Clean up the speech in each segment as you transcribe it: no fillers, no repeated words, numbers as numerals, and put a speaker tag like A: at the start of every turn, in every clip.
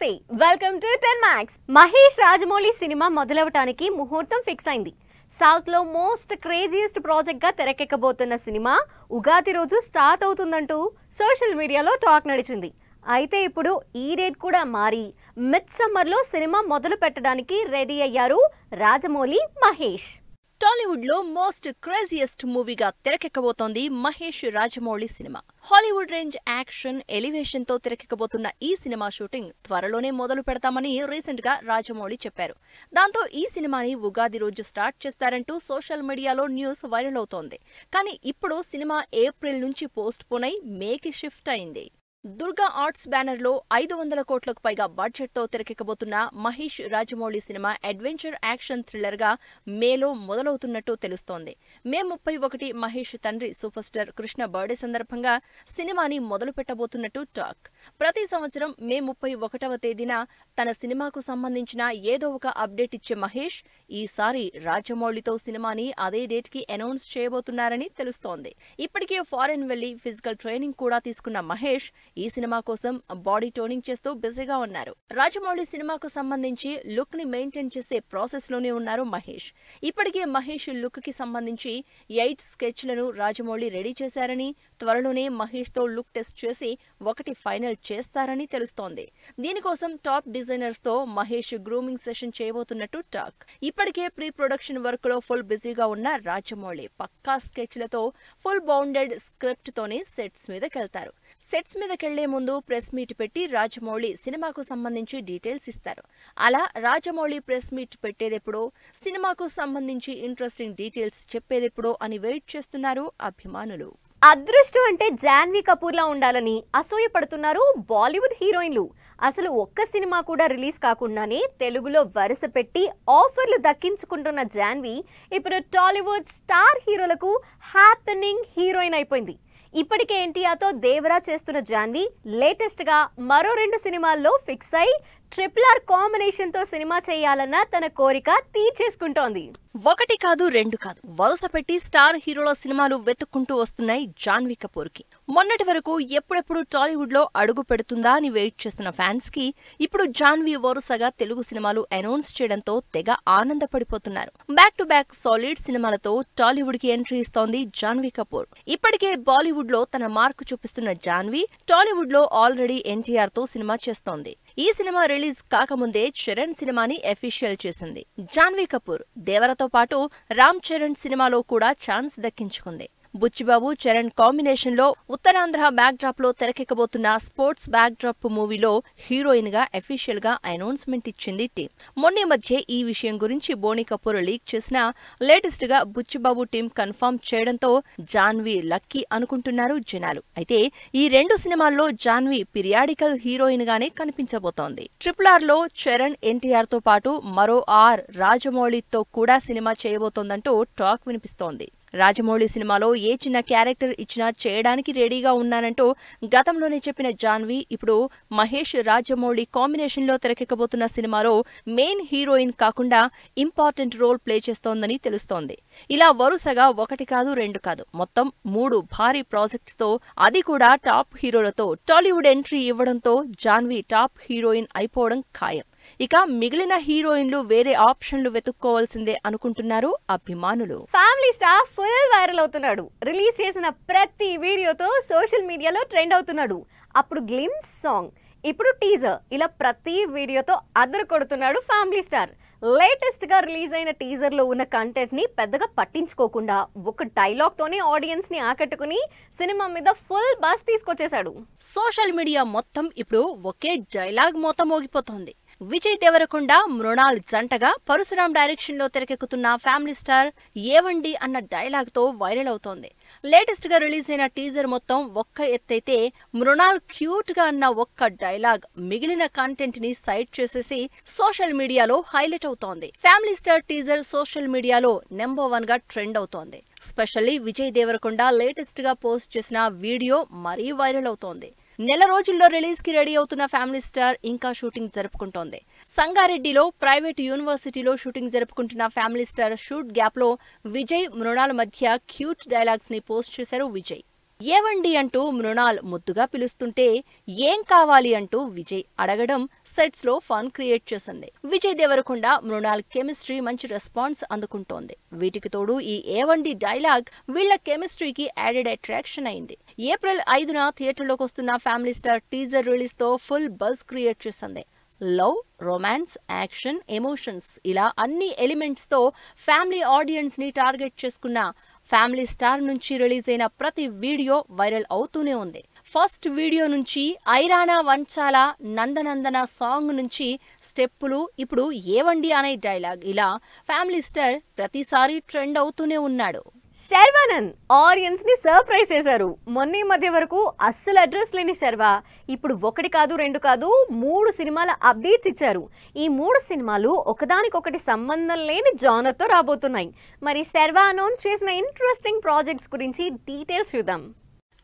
A: నమస్తే welcome to 10 Max. Mahesh Rajamouli cinema మొదలవటానికి ముహూర్తం ఫిక్స్ అయింది. సౌత్ లో మోస్ట్ క్రేజియస్ట్ ప్రాజెక్ట్ గా తెరకెక్కబోతున్న సినిమా ఉగాది రోజు స్టార్ట్ అవుతుందంటూ సోషల్ మీడియాలో టాక్ నడిచింది. అయితే ఇప్పుడు ఈ డేట్ కూడా మారి మిడ్ సమ్మర్ లో సినిమా మొదలు పెట్టడానికి రెడీ అయ్యారు రాజమౌళి మహేష్.
B: టాలీవుడ్ లో మోస్ట్ క్రేజియస్ట్ మూవీగా తెరకెక్కబోతోంది Mahesh Rajamouli cinema. Hollywood range action elevation తో తెరకెక్కబోతున్న ఈ సినిమా షూటింగ్ త్వరలోనే మొదలు పెడతామని రీసెంట్ గా రాజమౌళి చెప్పారు. దాంతో ఈ సినిమాని ఉగాది రోజు స్టార్ట్ చేస్తారంటూ సోషల్ మీడియాలో న్యూస్ వైరల్ అవుతోంది. కానీ ఇప్పుడు సినిమా ఏప్రిల్ నుంచి పోస్ట్ పోన్ అయి మేకి షిఫ్ట్ అయింది. దుర్గా ఆర్ట్స్ బ్యానర్ లో 500 కోట్లకు పైగా బడ్జెట్ తో తెరకెక్కబోతున్న Mahesh Rajamouli cinema adventure action thriller గా మేలో మొదలవుతున్నట్టు తెలుస్తోంది. మే 31 మహేష్ తండ్రి సూపర్ స్టార్ కృష్ణ బర్త్డే సందర్భంగా సినిమాని మొదలు పెట్టబోతున్నట్టు టాక్. ప్రతి సంవత్సరం మే 31వ తేదీన తన సినిమాకు సంబంధించిన ఏదో ఒక అప్డేట్ ఇచ్చే మహేష్ ఈసారి రాజమౌళితో సినిమాని అదే డేట్ కి అనౌన్స్ చేయబోతున్నారని తెలుస్తోంది. ఇప్పటికే ఫారెన్ వెళ్లి ఫిజికల్ ట్రైనింగ్ కూడా తీసుకున్న మహేష్ ఈ సినిమా కోసం బాడీ టోనింగ్ చేస్తూ బిజీగా ఉన్నారు. రాజమౌళి సినిమాకు సంబంధించి లుక్ ని మెయింటైన్ చేసే ప్రాసెస్ లోనే ఉన్నారు మహేష్. ఇప్పటికే మహేష్ లుక్ కి సంబంధించి 8 స్కెచ్లను రాజమౌళి రెడీ చేశారని, త్వరలోనే మహేష్ తో లుక్ టెస్ట్ చేసి ఒకటి ఫైనల్ చేస్తారని తెలుస్తోంది. దీనికోసం టాప్ డిజైనర్స్ తో మహేష్ గ్రూమింగ్ సెషన్ చేయబోతున్నట్టు టాక్. ఇప్పటికే ప్రీ ప్రొడక్షన్ వర్క్ లో ఫుల్ బిజీగా ఉన్న రాజమౌళి పక్కా స్కెచ్లతో ఫుల్ బౌండెడ్ స్క్రిప్ట్ తోనే సెట్స్ మీదకెళ్తారు. సెట్స్ మీదకెళ్లే ముందు ప్రెస్ మీట్ పెట్టి రాజమౌళి సినిమాకు సంబంధించి డీటెయిల్స్ ఇస్తారు. అలా రాజమౌళి ప్రెస్ మీట్ పెట్టేదెప్పుడో, సినిమాకు సంబంధించి ఇంట్రెస్టింగ్ డీటెయిల్స్ చెప్పేదెప్పుడో అని వెయిట్ చేస్తున్నారు అభిమానులు.
A: అదృష్టం అంటే జాన్వీ కపూర్ లా ఉండాలని అసూయపడుతున్నారు బాలీవుడ్ హీరోయిన్లు. అసలు ఒక్క సినిమా కూడా రిలీజ్ కాకుండానే తెలుగులో వరుస పెట్టి ఆఫర్లు దక్కించుకుంటున్న జాన్వీ ఇప్పుడు టాలీవుడ్ స్టార్ హీరోలకు హ్యాపెనింగ్ హీరోయిన్ అయిపోయింది. ఇప్పటికే ఎన్టీఆర్తో దేవరా చేస్తున్న జాన్వీ లేటెస్ట్ గా మరో 2 సినిమాల్లో ఫిక్స్ అయి RRR కాంబినేషన్ తో సినిమా చేయాలన్న తన కోరిక తీర్చేసుకుంటోంది.
B: ఒకటి కాదు, 2 కాదు, వరుస పెట్టి స్టార్ హీరోల సినిమాలు వెతుక్కుంటూ వస్తున్నాయి జాన్వీ కపూర్ కి. మొన్నటి వరకు ఎప్పుడెప్పుడు టాలీవుడ్ లో అడుగు పెడుతుందా అని వెయిట్ చేస్తున్న ఫ్యాన్స్ కి ఇప్పుడు జాన్వీ వరుసగా తెలుగు సినిమాలు అనౌన్స్ చేయడంతో తెగ ఆనందపడిపోతున్నారు. బ్యాక్ టు బ్యాక్ సాలిడ్ సినిమాలతో టాలీవుడ్ కి ఎంట్రీ ఇస్తోంది జాన్వీ కపూర్. ఇప్పటికే బాలీవుడ్ లో తన మార్కు చూపిస్తున్న జాన్వీ టాలీవుడ్ లో ఆల్రెడీ ఎన్టీఆర్ తో సినిమా చేస్తోంది. ఈ సినిమా రిలీజ్ కాకముందే చరణ్ సినిమాని అఫీషియల్ చేసింది. జాన్వీ కపూర్ దేవరతో పాటు రామ్ చరణ్ సినిమాలో కూడా ఛాన్స్ దక్కించుకుంది. బుచ్చిబాబు చరణ్ కాంబినేషన్ లో ఉత్తరాంధ్ర బ్యాక్ డ్రాప్ లో తెరకెక్కబోతున్న స్పోర్ట్స్ బ్యాక్ డ్రాప్ మూవీలో హీరోయిన్ గా అఫీషియల్ గా అనౌన్స్మెంట్ ఇచ్చింది టీం. మొన్న మధ్య ఈ విషయం గురించి బోనీ కపూర్ లీక్ చేసిన లేటెస్ట్ గా బుచ్చిబాబు టీం కన్ఫర్మ్ చేయడంతో జాన్వీ లక్కీ అనుకుంటున్నారు జనాలు. అయితే ఈ 2 సినిమాల్లో జాన్వీ పిరియాడికల్ హీరోయిన్ గానే కనిపించబోతోంది. RRR లో చరణ్ ఎన్టీఆర్ తో పాటు మరో రాజమౌళితో కూడా సినిమా చేయబోతోందంటూ టాక్ వినిపిస్తోంది. రాజమౌళి సినిమాలో ఏ చిన్న క్యారెక్టర్ ఇచ్చినా చేయడానికి రెడీగా ఉన్నానంటూ గతంలోనే చెప్పిన జాన్వీ ఇప్పుడు మహేష్ రాజమౌళి కాంబినేషన్ లో తెరకెక్కబోతున్న సినిమాలో మెయిన్ హీరోయిన్ కాకుండా ఇంపార్టెంట్ రోల్ ప్లే చేస్తోందని తెలుస్తోంది. ఇలా వరుసగా 1 కాదు 2 కాదు, మొత్తం 3 భారీ ప్రాజెక్ట్స్ తో, అది కూడా టాప్ హీరోలతో టాలీవుడ్ ఎంట్రీ ఇవ్వడంతో జాన్వీ టాప్ హీరోయిన్ అయిపోవడం ఖాయం. ఇక మిగిలిన హీరోయిన్లు వేరే ఆప్షన్లు వెతుక్కోవాల్సిందే అనుకుంటున్నారు అభిమానులు.
A: ఫ్యామిలీ స్టార్ ఫుల్ వైరల్ అవుతున్నాడు. రిలీజ్ చేసిన ప్రతి వీడియోతో సోషల్ మీడియాలో ట్రెండ్ అవుతున్నాడు. అప్పుడు గ్లిమ్స్ సాంగ్, ఇప్పుడు టీజర్, ఇలా ప్రతి వీడియోతో అదర కొడుతున్నాడు ఫ్యామిలీ స్టార్. లేటెస్ట్ గా రిలీజ్ అయిన టీజర్ లో ఉన్న కంటెంట్ ని పెద్దగా పట్టించుకోకుండా ఒక డైలాగ్ తోనే ఆడియన్స్ ని ఆకట్టుకుని సినిమా మీద ఫుల్ బస్ తీసుకొచ్చేశాడు.
B: సోషల్ మీడియా మొత్తం ఇప్పుడు ఒకే డైలాగ్ మోత మోగిపోతోంది. విజయ్ దేవరకొండ మృణాల్ జంటగా పరశురామ్ డైరెక్షన్ లో తెరకెక్కుతున్న ఫ్యామిలీ స్టార్ ఏవండి అన్న డైలాగ్ తో వైరల్ అవుతోంది. లేటెస్ట్ గా రిలీజ్ అయిన టీజర్ మొత్తం ఒక్క ఎత్తైతే మృణాల్ క్యూట్ గా అన్న ఒక్క డైలాగ్ మిగిలిన కంటెంట్ ని సైడ్ చేసేసి సోషల్ మీడియాలో హైలైట్ అవుతోంది. ఫ్యామిలీ స్టార్ టీజర్ సోషల్ మీడియాలో నెంబర్ 1 గా ట్రెండ్ అవుతోంది. స్పెషల్లీ విజయ్ దేవరకొండ లేటెస్ట్ గా పోస్ట్ చేసిన వీడియో మరీ వైరల్ అవుతోంది. నెల రోజుల్లో రిలీజ్ కి రెడీ అవుతున్న ఫ్యామిలీ స్టార్ ఇంకా షూటింగ్ జరుపుకుంటోంది. సంగారెడ్డిలో ప్రైవేట్ యూనివర్సిటీలో షూటింగ్ జరుపుకుంటున్న ఫ్యామిలీ స్టార్ షూట్ గ్యాప్ లో విజయ్ మృణాల్ మధ్య క్యూట్ డైలాగ్స్ ని పోస్ట్ చేశారు విజయ్. ఏవండి అంటూ మృణాల్ ముద్దుగా పిలుస్తుంటే ఏం కావాలి అంటూ విజయ్ అడగడం సెట్స్ లో ఫన్ క్రియేట్ చేసింది. విజయ్ దేవరకొండ, మృణాల్ కెమిస్ట్రీ మంచి రెస్పాన్స్ అందుకుంటోంది. వీటికి తోడు ఈ ఏవండి డైలాగ్ వీళ్ల కెమిస్ట్రీకి యాడెడ్ అట్రాక్షన్ అయింది. ఏప్రిల్ 5న థియేటర్లోకి వస్తున్న ఫ్యామిలీ స్టార్ టీజర్ రిలీజ్ తో ఫుల్ బజ్ క్రియేట్ చేసింది. లవ్, రొమాన్స్, యాక్షన్, ఎమోషన్స్ ఇలా అన్ని ఎలిమెంట్స్ తో ఫ్యామిలీ ఆడియన్స్ ని టార్గెట్ చేసుకున్న ఫ్యామిలీ స్టార్ నుంచి రిలీజ్ అయిన ప్రతి వీడియో వైరల్ అవుతూనే ఉంది. ఫస్ట్ వీడియో నుంచి ఐరానా వంచాల నందనందన సాంగ్ నుంచి స్టెప్పులు, ఇప్పుడు ఏవండి అనే డైలాగ్ ఇలా ఫ్యామిలీ స్టార్ ప్రతిసారి ట్రెండ్ అవుతూనే ఉన్నాడు.
A: శర్వానంద్ ఆడియన్స్ ని సర్ప్రైజ్ చేశారు. మొన్న మధ్య వరకు అస్సలు అడ్రస్ లేని శర్వా ఇప్పుడు 1 కాదు 2 కాదు 3 సినిమాల అప్డేట్స్ ఇచ్చారు. ఈ 3 సినిమాలు ఒకదానికొకటి సంబంధం లేని జానర్ తో రాబోతున్నాయి. మరి శర్వా అనౌన్స్ చేసిన ఇంట్రెస్టింగ్ ప్రాజెక్ట్స్ గురించి డీటెయిల్స్ చూద్దాం.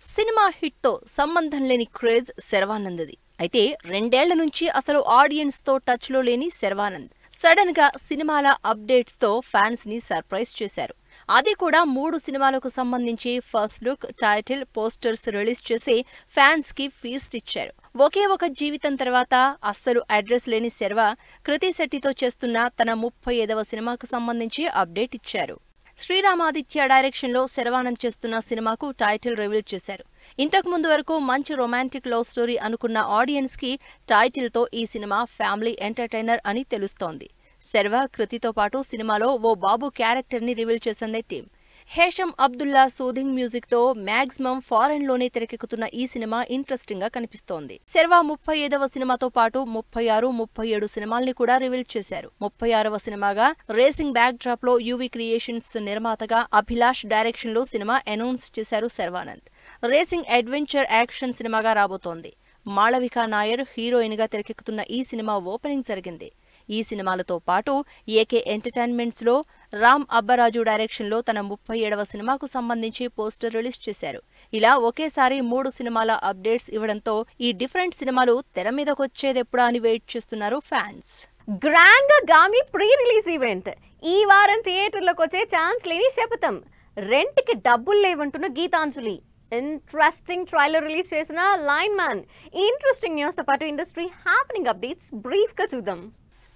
B: సినిమా హిట్ తో సంబంధం లేని క్రేజ్ శర్వానంద్ది. అయితే 2 ఏళ్ల నుంచి అసలు ఆడియన్స్ తో టచ్ లో లేని శర్వానంద్ సడన్ గా సినిమాల అప్డేట్స్ తో ఫ్యాన్స్ ని సర్ప్రైజ్ చేశారు. అది కూడా 3 సినిమాలకు సంబంధించి first look, title, posters release చేసి ఫ్యాన్స్ కి ఫీస్ట్ ఇచ్చారు. ఒకే ఒక జీవితం తర్వాత అస్సలు అడ్రస్ లేని శర్వా కృతి శెట్టితో చేస్తున్న తన 35వ సినిమాకు సంబంధించి అప్డేట్ ఇచ్చారు. శ్రీరామాదిత్య డైరెక్షన్ లో శర్వానంద్ చేస్తున్న సినిమాకు టైటిల్ రివీల్ చేశారు. ఇంతకు ముందు వరకు మంచి రొమాంటిక్ లవ్ స్టోరీ అనుకున్న ఆడియన్స్ కి టైటిల్ తో ఈ సినిమా ఫ్యామిలీ ఎంటర్టైనర్ అని తెలుస్తోంది. శర్వా, కృతితో పాటు సినిమాలో ఓ బాబు క్యారెక్టర్ ని రివీల్ చేసింది team. Hesham Abdullah soothing music తో మాక్సిమం ఫారెన్ లోనే తెరకెక్కుతున్న ఈ సినిమా ఇంట్రెస్టింగ్ గా కనిపిస్తోంది. శర్వా 35వ సినిమాతో పాటు 36, 37 సినిమాల్ని కూడా రివీల్ చేశారు. 36వ సినిమాగా రేసింగ్ బ్యాక్ డ్రాప్ లో యూవీ క్రియేషన్స్ నిర్మాతగా అభిలాష్ డైరెక్షన్ లో సినిమా అనౌన్స్ చేశారు శర్వానంద్. రేసింగ్ అడ్వెంచర్ యాక్షన్ సినిమాగా రాబోతోంది. మాళవిక నాయర్ హీరోయిన్ గా తెరకెక్కుతున్న ఈ సినిమా ఓపెనింగ్ జరిగింది. ఈ సినిమాలతో పాటు ఏకే ఎంటర్టైన్మెంట్స్ లో రామ్ అబ్బరాజు డైరెక్షన్ లో తన 37వ సినిమాకు సంబంధించి పోస్టర్ రిలీజ్ చేశారు. ఇలా ఒకేసారి 3 సినిమాల అప్డేట్స్ ఇవ్వడంతో ఈ డిఫరెంట్ సినిమాలు తెర మీదకొచ్చేదెప్పుడా అని వెయిట్ చేస్తున్నారు ఫ్యాన్స్.
A: గ్రాండ్ గా గామి ప్రీ రిలీజ్ ఈవెంట్ ఈ వారం థియేటర్లోకి వచ్చే ఛాన్స్ లేని శపథం. రెంట్ కి డబ్బులు లేవంటున్న గీతాంజలి ఇంట్రెస్టింగ్ ట్రైలర్ రిలీజ్ చేసిన లైన్ మ్యాన్. ఈ ఇంట్రెస్టింగ్ న్యూస్ తో పాటు ఇండస్ట్రీ హ్యాపెనింగ్ అప్డేట్స్ బ్రీఫ్ గా చూద్దాం.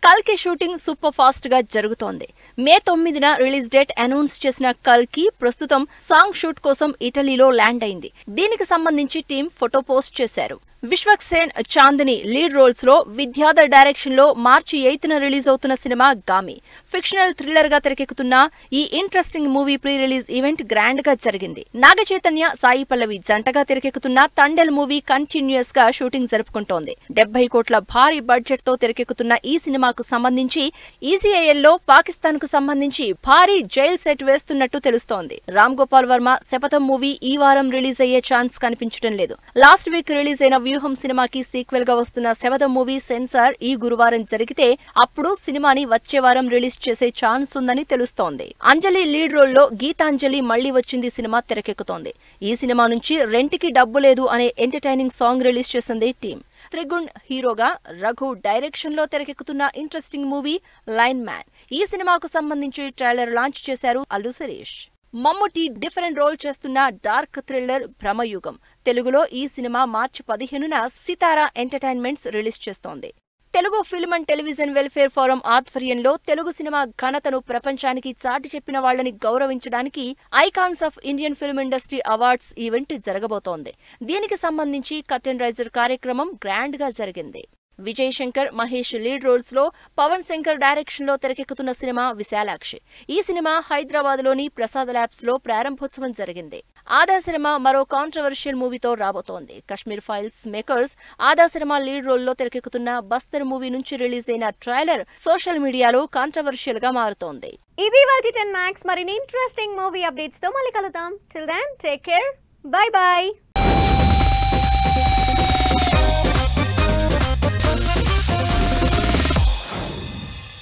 B: కల్కి షూటింగ్ సూపర్ ఫాస్ట్ గా జరుగుతోంది. మే 9న రిలీజ్ డేట్ అనౌన్స్ చేసిన కల్కి ప్రస్తుతం సాంగ్ షూట్ కోసం ఇటలీలో ల్యాండ్ అయింది. దీనికి సంబంధించి టీం ఫోటో పోస్ట్ చేశారు. విశ్వక్ సేన్, చాందిని లీడ్ రోల్స్ లో విద్యాధర్ డైరెక్షన్ లో మార్చి 8న రిలీజ్ అవుతున్న సినిమా గామి. ఫిక్షనల్ థ్రిల్లర్ గా తెరకెక్కుతున్న ఈ interesting movie pre release event grand గా జరిగింది. నాగ చైతన్య, సాయి పల్లవి జంటగా తెరకెక్కుతున్న తండెల్ మూవీ కంటిన్యూస్ గా షూటింగ్ జరుపుకుంటోంది. 70 కోట్ల భారీ బడ్జెట్ తో తెరకెక్కుతున్న ఈ సినిమాకు సంబంధించి ఈసీఐఎల్ లో పాకిస్తాన్ కు సంబంధించి భారీ జైల్ సెట్ వేస్తున్నట్టు తెలుస్తోంది. రామ్ గోపాల్ వర్మ శపథం మూవీ ఈ వారం రిలీజ్ అయ్యే ఛాన్స్ కనిపించడం లేదు. లాస్ట్ వీక్ రిలీజ్ అయిన వ్యూహం సినిమాకి సీక్వెల్ గా వస్తున్న శపథం మూవీ సెన్సార్ ఈ గురువారం జరిగితే అప్పుడు సినిమాని వచ్చే వారం రిలీజ్ చేసే ఛాన్స్ ఉందని తెలుస్తోంది. అంజలి లీడ్ రోల్ లో గీతాంజలి మళ్లీ వచ్చింది సినిమా తెరకెక్కుతోంది. ఈ సినిమా నుంచి రెంట్ కి డబ్బు లేదు అనే ఎంటర్టైనింగ్ సాంగ్ రిలీజ్ చేసింది టీం. త్రిగుణ్ హీరోగా, రఘు డైరెక్షన్ లో తెరకెక్కుతున్న ఇంట్రెస్టింగ్ మూవీ లైన్ మ్యాన్. ఈ సినిమాకు సంబంధించి ట్రైలర్ లాంచ్ చేశారు అల్లు శిరీష్. మమ్ముటి డిఫరెంట్ రోల్ చేస్తున్న డార్క్ థ్రిల్లర్ భ్రమయుగం. తెలుగులో ఈ సినిమా మార్చి 15న సితారా ఎంటర్టైన్మెంట్స్ రిలీజ్ చేస్తోంది. Telugu film and television welfare forum ఆధ్వర్యంలో తెలుగు సినిమా ఘనతను ప్రపంచానికి చాటి చెప్పిన వాళ్లని గౌరవించడానికి icons of Indian film industry awards event జరగబోతోంది. దీనికి సంబంధించి కర్టెన్ రైజర్ కార్యక్రమం గ్రాండ్ గా జరిగింది. విజయ్ శంకర్, మహేష్ లీడ్ రోల్స్ లో పవన్ శంకర్ డైరెక్షన్ లో తెరకెక్కుతున్న సినిమా విశాలాక్షి. ఈ సినిమా హైదరాబాద్ లోని ప్రసాద్ ల్యాబ్స్ లో ప్రారంభోత్సవం జరిగింది. ఆదా సినిమా మరో కాంట్రవర్షియల్ మూవీతో రాబోతోంది. కశ్మీర్ ఫైల్స్ మేకర్స్ ఆదా సినిమా లీడ్ రోల్ లో తెరకెక్కుతున్న బస్తర్ మూవీ నుంచి రిలీజ్ అయిన ట్రైలర్ సోషల్ మీడియాలో కాంట్రవర్షియల్ గా మారుతోంది.
A: ఇది వాటి 10 Max మరిన్ని ఇంట్రెస్టింగ్ మూవీ అప్డేట్స్ తో మళ్ళీ కలుద్దాం. Till then take care. Bye by.